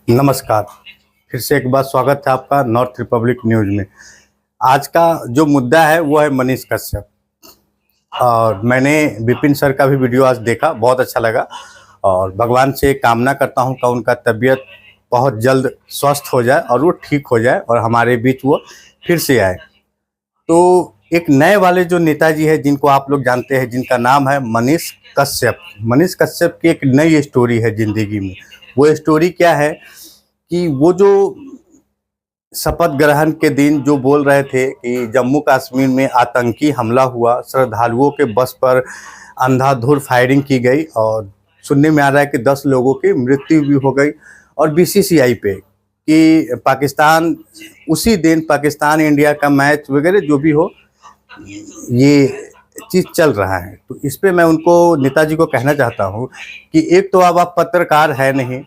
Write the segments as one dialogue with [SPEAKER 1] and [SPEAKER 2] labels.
[SPEAKER 1] नमस्कार। फिर से एक बार स्वागत है आपका नॉर्थ रिपब्लिक न्यूज़ में। आज का जो मुद्दा है वो है मनीष कश्यप। और मैंने विपिन सर का भी वीडियो आज देखा, बहुत अच्छा लगा और भगवान से कामना करता हूँ कि उनका तबीयत बहुत जल्द स्वस्थ हो जाए और वो ठीक हो जाए और हमारे बीच वो फिर से आए। तो एक नए वाले जो नेताजी है जिनको आप लोग जानते हैं, जिनका नाम है मनीष कश्यप। मनीष कश्यप की एक नई स्टोरी है ज़िंदगी में। वो स्टोरी क्या है कि वो जो शपथ ग्रहण के दिन जो बोल रहे थे कि जम्मू कश्मीर में आतंकी हमला हुआ, श्रद्धालुओं के बस पर अंधाधुंध फायरिंग की गई और सुनने में आ रहा है कि 10 लोगों की मृत्यु भी हो गई। और बीसीसीआई पे कि पाकिस्तान उसी दिन पाकिस्तान इंडिया का मैच वगैरह जो भी हो, ये चीज़ चल रहा है। तो इस पे मैं उनको, नेताजी को कहना चाहता हूँ कि एक तो अब आप पत्रकार है नहीं,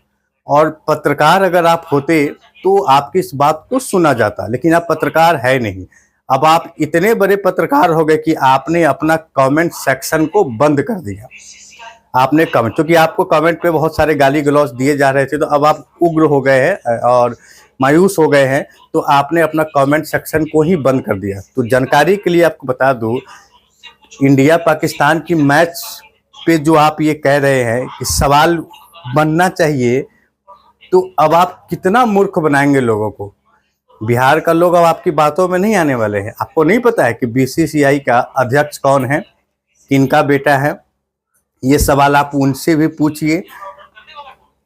[SPEAKER 1] और पत्रकार अगर आप होते तो आपकी इस बात को सुना जाता, लेकिन आप पत्रकार है नहीं। अब आप इतने बड़े पत्रकार हो गए कि आपने अपना कमेंट सेक्शन को बंद कर दिया। आपने कमेंट, क्योंकि आपको कमेंट पे बहुत सारे गाली गलौज दिए जा रहे थे, तो अब आप उग्र हो गए हैं और मायूस हो गए हैं, तो आपने अपना कमेंट सेक्शन को ही बंद कर दिया। तो जानकारी के लिए आपको बता दूं, इंडिया पाकिस्तान की मैच पे जो आप ये कह रहे हैं कि सवाल बनना चाहिए, तो अब आप कितना मूर्ख बनाएंगे लोगों को। बिहार का लोग अब आपकी बातों में नहीं आने वाले हैं। आपको नहीं पता है कि बीसीसीआई का अध्यक्ष कौन है, किनका बेटा है। ये सवाल आप उनसे भी पूछिए,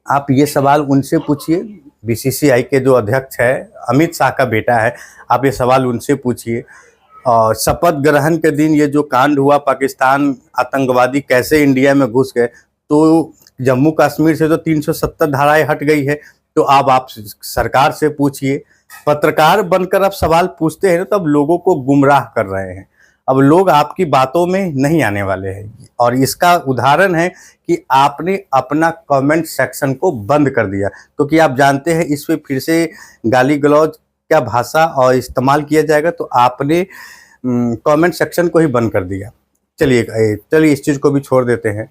[SPEAKER 1] आप ये सवाल उनसे पूछिए। बीसीसीआई के जो अध्यक्ष है, अमित शाह का बेटा है, आप ये सवाल उनसे पूछिए। और शपथ ग्रहण के दिन ये जो कांड हुआ, पाकिस्तान आतंकवादी कैसे इंडिया में घुस गए, तो जम्मू कश्मीर से तो 370 धाराएं हट गई है। तो अब आप सरकार से पूछिए। पत्रकार बनकर आप सवाल पूछते हैं तो अब लोगों को गुमराह कर रहे हैं। अब लोग आपकी बातों में नहीं आने वाले हैं, और इसका उदाहरण है कि आपने अपना कमेंट सेक्शन को बंद कर दिया, क्योंकि आप जानते हैं इस पे फिर से गाली गलौज क्या भाषा और इस्तेमाल किया जाएगा। तो आपने कमेंट सेक्शन को ही बंद कर दिया। चलिए इस चीज़ को भी छोड़ देते हैं।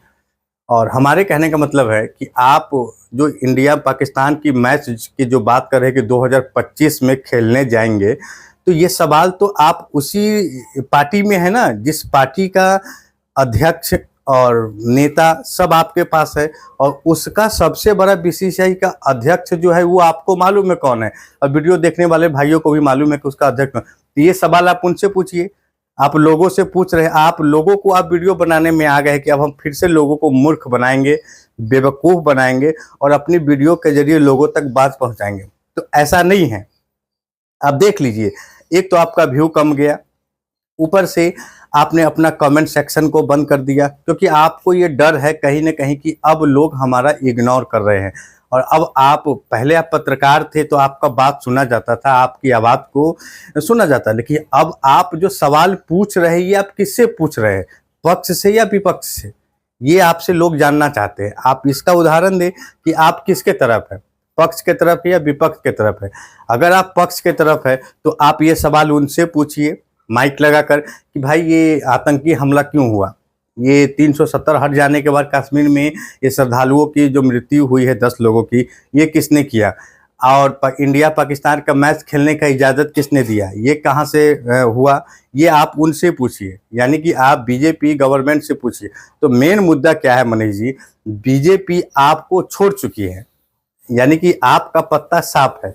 [SPEAKER 1] और हमारे कहने का मतलब है कि आप जो इंडिया पाकिस्तान की मैच की जो बात कर रहे हैं कि 2025 में खेलने जाएंगे, तो ये सवाल तो आप उसी पार्टी में है ना, जिस पार्टी का अध्यक्ष और नेता सब आपके पास है, और उसका सबसे बड़ा बीसीसीआई का अध्यक्ष जो है वो आपको मालूम है कौन है, और वीडियो देखने वाले भाइयों को भी मालूम है कि उसका अध्यक्ष कौन है। तो ये सवाल आप उनसे पूछिए। आप लोगों से पूछ रहे हैं, आप लोगों को आप वीडियो बनाने में आ गए कि अब हम फिर से लोगों को मूर्ख बनाएंगे, बेवकूफ़ बनाएंगे और अपनी वीडियो के जरिए लोगों तक बात पहुंचाएंगे। तो ऐसा नहीं है। आप देख लीजिए, एक तो आपका व्यू कम गया, ऊपर से आपने अपना कमेंट सेक्शन को बंद कर दिया, क्योंकि आपको ये डर है कहीं ना कहीं कि अब लोग हमारा इग्नोर कर रहे हैं। और अब आप, पहले आप पत्रकार थे तो आपका बात सुना जाता था, आपकी आवाज़ को सुना जाता, लेकिन अब आप जो सवाल पूछ रहे हैं ये आप किससे पूछ रहे हैं, पक्ष से या विपक्ष से, ये आपसे लोग जानना चाहते हैं। आप इसका उदाहरण दें कि आप किसके तरफ है, पक्ष के तरफ है या विपक्ष के तरफ है। अगर आप पक्ष के तरफ है तो आप ये सवाल उनसे पूछिए माइक लगाकर कि भाई ये आतंकी हमला क्यों हुआ, ये 370 हट जाने के बाद कश्मीर में ये श्रद्धालुओं की जो मृत्यु हुई है 10 लोगों की, ये किसने किया, और इंडिया पाकिस्तान का मैच खेलने का इजाज़त किसने दिया, ये कहाँ से हुआ, ये आप उनसे पूछिए। यानी कि आप बीजेपी गवर्नमेंट से पूछिए। तो मेन मुद्दा क्या है मनीष जी, बीजेपी आपको छोड़ चुकी है, यानी कि आपका पत्ता साफ है।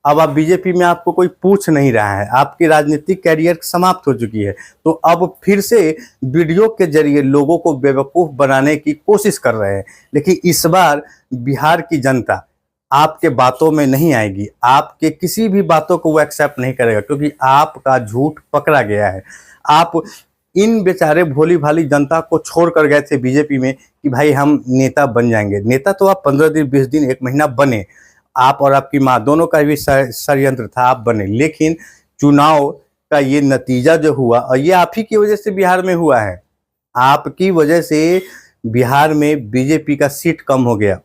[SPEAKER 1] अब आप बीजेपी में आपको कोई पूछ नहीं रहा है, आपकी राजनीतिक कैरियर समाप्त हो चुकी है। तो अब फिर से वीडियो के जरिए लोगों को बेवकूफ़ बनाने की कोशिश कर रहे हैं, लेकिन इस बार बिहार की जनता आपके बातों में नहीं आएगी, आपके किसी भी बातों को वो एक्सेप्ट नहीं करेगा, क्योंकि आपका झूठ पकड़ा गया है। आप इन बेचारे भोली भाली जनता को छोड़ कर गए थे बीजेपी में कि भाई हम नेता बन जाएंगे। नेता तो आप 15 दिन, 20 दिन, 1 महीना बने, आप और आपकी माँ दोनों का भी षड्यंत्र था, आप बने। लेकिन चुनाव का ये नतीजा जो हुआ, और ये आप ही की वजह से बिहार में हुआ है, आपकी वजह से बिहार में बीजेपी का सीट कम हो गया,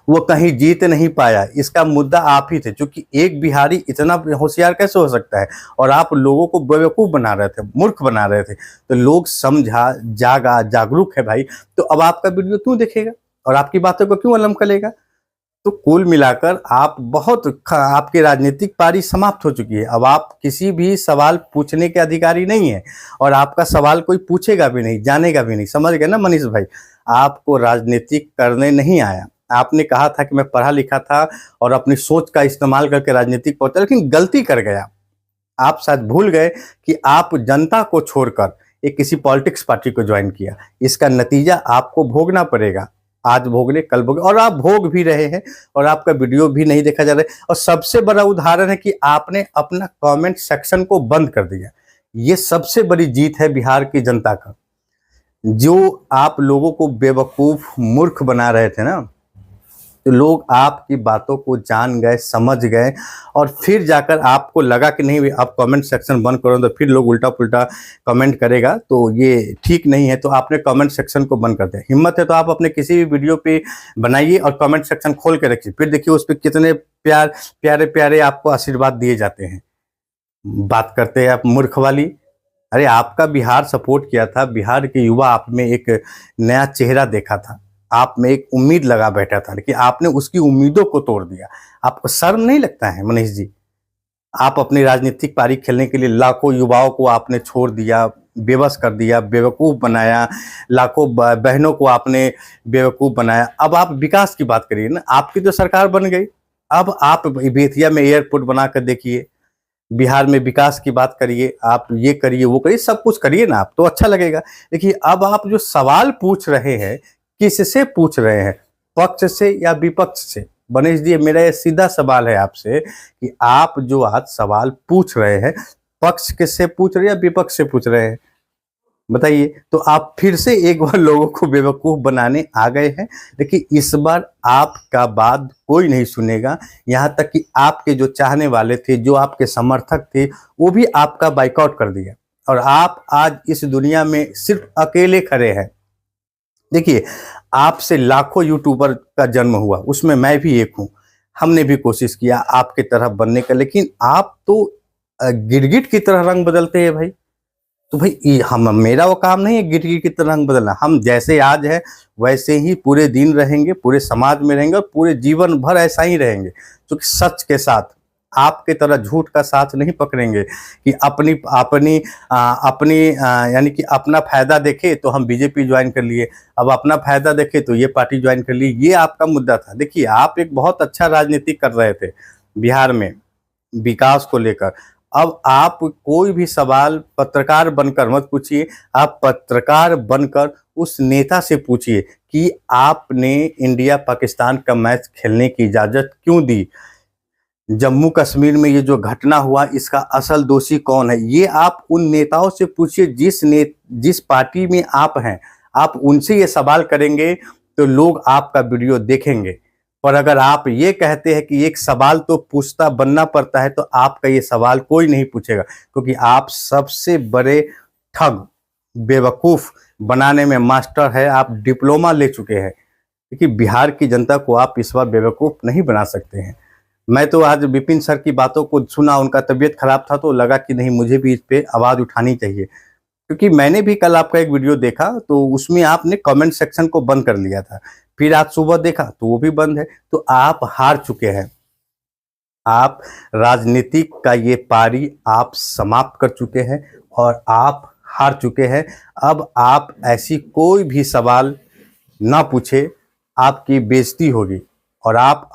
[SPEAKER 1] वो कहीं जीत नहीं पाया। इसका मुद्दा आप ही थे, क्योंकि एक बिहारी इतना होशियार कैसे हो सकता है, और आप लोगों को बेवकूफ़ बना रहे थे, मूर्ख बना रहे थे। तो लोग समझा, जागा, जागरूक है भाई, तो अब आपका वीडियो क्यों देखेगा और आपकी बातों को क्यों अलम करेगा। तो कुल मिलाकर आप आपकी राजनीतिक पारी समाप्त हो चुकी है। अब आप किसी भी सवाल पूछने के अधिकारी नहीं है और आपका सवाल कोई पूछेगा भी नहीं, जानेगा भी नहीं। समझ गए ना मनीष भाई? आपको राजनीतिक करने नहीं आया। आपने कहा था कि मैं पढ़ा लिखा था और अपनी सोच का इस्तेमाल करके राजनीतिक पहुंचा, लेकिन गलती कर गया। आप शायद भूल गए कि आप जनता को छोड़कर एक किसी पॉलिटिक्स पार्टी को ज्वाइन किया। इसका नतीजा आपको भोगना पड़ेगा। आज भोगने, कल भोगे, और आप भोग भी रहे हैं और आपका वीडियो भी नहीं देखा जा रहा है। और सबसे बड़ा उदाहरण है कि आपने अपना कमेंट सेक्शन को बंद कर दिया। ये सबसे बड़ी जीत है बिहार की जनता का। जो आप लोगों को बेवकूफ, मूर्ख बना रहे थे ना, तो लोग आपकी बातों को जान गए, समझ गए, और फिर जाकर आपको लगा कि नहीं आप कमेंट सेक्शन बंद करो तो फिर लोग उल्टा पुल्टा कमेंट करेगा, तो ये ठीक नहीं है। तो आपने कमेंट सेक्शन को बंद कर दिया। हिम्मत है तो आप अपने किसी भी वीडियो पे बनाइए और कमेंट सेक्शन खोल के रखिए, फिर देखिए उस पर कितने प्यारे प्यारे आपको आशीर्वाद दिए जाते हैं। बात करते हैं आप मूर्ख वाली। अरे आपका बिहार सपोर्ट किया था, बिहार के युवा आप में एक नया चेहरा देखा था, आप में एक उम्मीद लगा बैठा था, लेकिन आपने उसकी उम्मीदों को तोड़ दिया। आपको शर्म नहीं लगता है मनीष जी? आप अपनी राजनीतिक पारी खेलने के लिए लाखों युवाओं को आपने छोड़ दिया, बेबस कर दिया, बेवकूफ़ बनाया, लाखों बहनों को आपने बेवकूफ़ बनाया। अब आप विकास की बात करिए ना, आपकी तो सरकार बन गई। अब आप बेतिया में एयरपोर्ट बना कर देखिए, बिहार में विकास की बात करिए, आप ये करिए, वो करिए, सब कुछ करिए ना, आप तो अच्छा लगेगा। देखिए अब आप जो सवाल पूछ रहे हैं, किससे पूछ रहे हैं, पक्ष से या विपक्ष से? गणेश जी, मेरा ये सीधा सवाल है आपसे कि आप जो आज सवाल पूछ रहे हैं, पक्ष किससे पूछ रहे हैं या विपक्ष से पूछ रहे हैं? बताइए। तो आप फिर से एक बार लोगों को बेवकूफ बनाने आ गए हैं, लेकिन इस बार आपका बात कोई नहीं सुनेगा। यहाँ तक कि आपके जो चाहने वाले थे, जो आपके समर्थक थे, वो भी आपका बाइकआउट कर दिया और आप आज इस दुनिया में सिर्फ अकेले खड़े हैं। देखिए, आपसे लाखों यूट्यूबर का जन्म हुआ, उसमें मैं भी एक हूँ। हमने भी कोशिश किया आपके तरह बनने का, लेकिन आप तो गिरगिट की तरह रंग बदलते हैं भाई। तो भाई हम, मेरा वो काम नहीं है गिरगिट की तरह रंग बदलना। हम जैसे आज है वैसे ही पूरे दिन रहेंगे, पूरे समाज में रहेंगे और पूरे जीवन भर ऐसा ही रहेंगे, क्योंकि सच के साथ, आपके तरह झूठ का साथ नहीं पकड़ेंगे कि अपनी अपनी अपनी यानी कि अपना फायदा देखे तो हम बीजेपी ज्वाइन कर लिए, अब अपना फायदा देखे तो ये पार्टी ज्वाइन कर ली। ये आपका मुद्दा था। देखिए, आप एक बहुत अच्छा राजनीति कर रहे थे बिहार में विकास को लेकर। अब आप कोई भी सवाल पत्रकार बनकर मत पूछिए, आप पत्रकार बनकर उस नेता से पूछिए कि आपने इंडिया पाकिस्तान का मैच खेलने की इजाज़त क्यों दी? जम्मू कश्मीर में ये जो घटना हुआ, इसका असल दोषी कौन है? ये आप उन नेताओं से पूछिए जिस पार्टी में आप हैं। आप उनसे ये सवाल करेंगे तो लोग आपका वीडियो देखेंगे। पर अगर आप ये कहते हैं कि एक सवाल तो पूछता बनना पड़ता है, तो आपका ये सवाल कोई नहीं पूछेगा, क्योंकि आप सबसे बड़े ठग, बेवकूफ़ बनाने में मास्टर है। आप डिप्लोमा ले चुके हैं, क्योंकि बिहार की जनता को आप इस बार बेवकूफ़ नहीं बना सकते हैं। मैं तो आज विपिन सर की बातों को सुना, उनका तबीयत खराब था, तो लगा कि नहीं मुझे भी इस पे आवाज़ उठानी चाहिए, क्योंकि मैंने भी कल आपका एक वीडियो देखा तो उसमें आपने कमेंट सेक्शन को बंद कर लिया था, फिर आज सुबह देखा तो वो भी बंद है। तो आप हार चुके हैं। आप राजनीति का ये पारी आप समाप्त कर चुके हैं और आप हार चुके हैं। अब आप ऐसी कोई भी सवाल ना पूछे, आपकी बेइज्जती होगी। और आप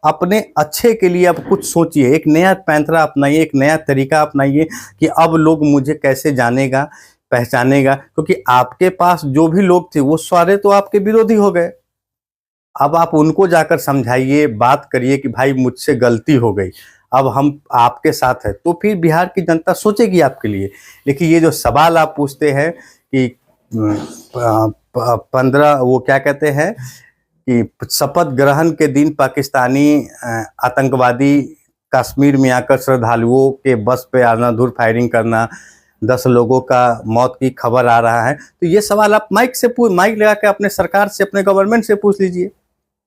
[SPEAKER 1] अपने अच्छे के लिए अब कुछ सोचिए, एक नया पैंतरा अपनाइए, एक नया तरीका अपनाइए कि अब लोग मुझे कैसे जानेगा, पहचानेगा, क्योंकि आपके पास जो भी लोग थे वो सारे तो आपके विरोधी हो गए। अब आप उनको जाकर समझाइए, बात करिए कि भाई मुझसे गलती हो गई, अब हम आपके साथ हैं, तो फिर बिहार की जनता सोचेगी आपके लिए। लेकिन ये जो सवाल आप पूछते हैं कि 15 वो क्या कहते हैं कि शपथ ग्रहण के दिन पाकिस्तानी आतंकवादी कश्मीर में आकर श्रद्धालुओं के बस पे आना, फायरिंग करना, 10 लोगों का मौत की खबर आ रहा है, तो ये सवाल आप माइक लगा के अपने सरकार से, अपने गवर्नमेंट से पूछ लीजिए।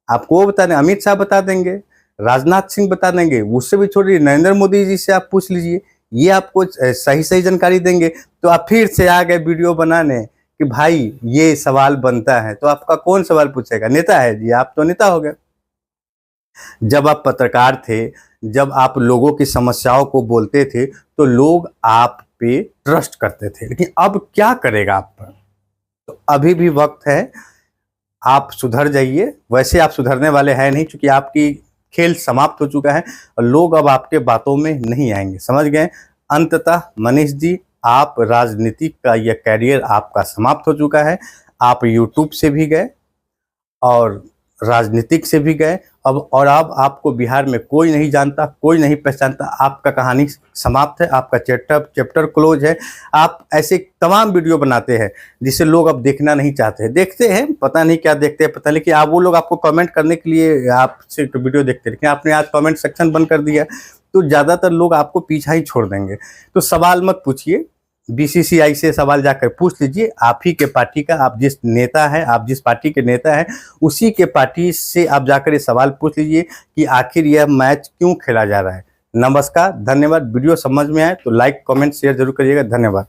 [SPEAKER 1] आपको वो बता दें, अमित शाह बता देंगे, राजनाथ सिंह बता देंगे, उससे भी छोड़िए, नरेंद्र मोदी जी से आप पूछ लीजिए, ये आपको सही जानकारी देंगे। तो आप फिर से आ गए वीडियो बनाने कि भाई ये सवाल बनता है, तो आपका कौन सवाल पूछेगा? नेता है जी, आप तो नेता हो गए। जब आप पत्रकार थे, जब आप लोगों की समस्याओं को बोलते थे, तो लोग आप पे ट्रस्ट करते थे। लेकिन अब क्या करेगा आप पर? तो अभी भी वक्त है, आप सुधर जाइए। वैसे आप सुधरने वाले हैं नहीं, क्योंकि आपकी खेल समाप्त हो चुका है और लोग अब आपके बातों में नहीं आएंगे, समझ गए? अंततः मनीष जी, आप राजनीति का यह कैरियर आपका समाप्त हो चुका है। आप यूट्यूब से भी गए और राजनीतिक से भी गए, अब आपको बिहार में कोई नहीं जानता, कोई नहीं पहचानता। आपका कहानी समाप्त है, आपका चैप्टर क्लोज है। आप ऐसे तमाम वीडियो बनाते हैं जिसे लोग अब देखना नहीं चाहते हैं। देखते हैं, पता नहीं क्या देखते हैं, पता नहीं, लेकिन आप वो लोग आपको कमेंट करने के लिए आपसे वीडियो देखते हैं, लेकिन आपने आज कमेंट सेक्शन बंद कर दिया, तो ज़्यादातर लोग आपको पीछा ही छोड़ देंगे। तो सवाल मत पूछिए, बीसीसीआई से सवाल जाकर पूछ लीजिए। आप ही के पार्टी का, आप जिस नेता है, आप जिस पार्टी के नेता हैं, उसी के पार्टी से आप जाकर ये सवाल पूछ लीजिए कि आखिर यह मैच क्यों खेला जा रहा है। नमस्कार, धन्यवाद। वीडियो समझ में आए तो लाइक, कमेंट, शेयर जरूर करिएगा। धन्यवाद।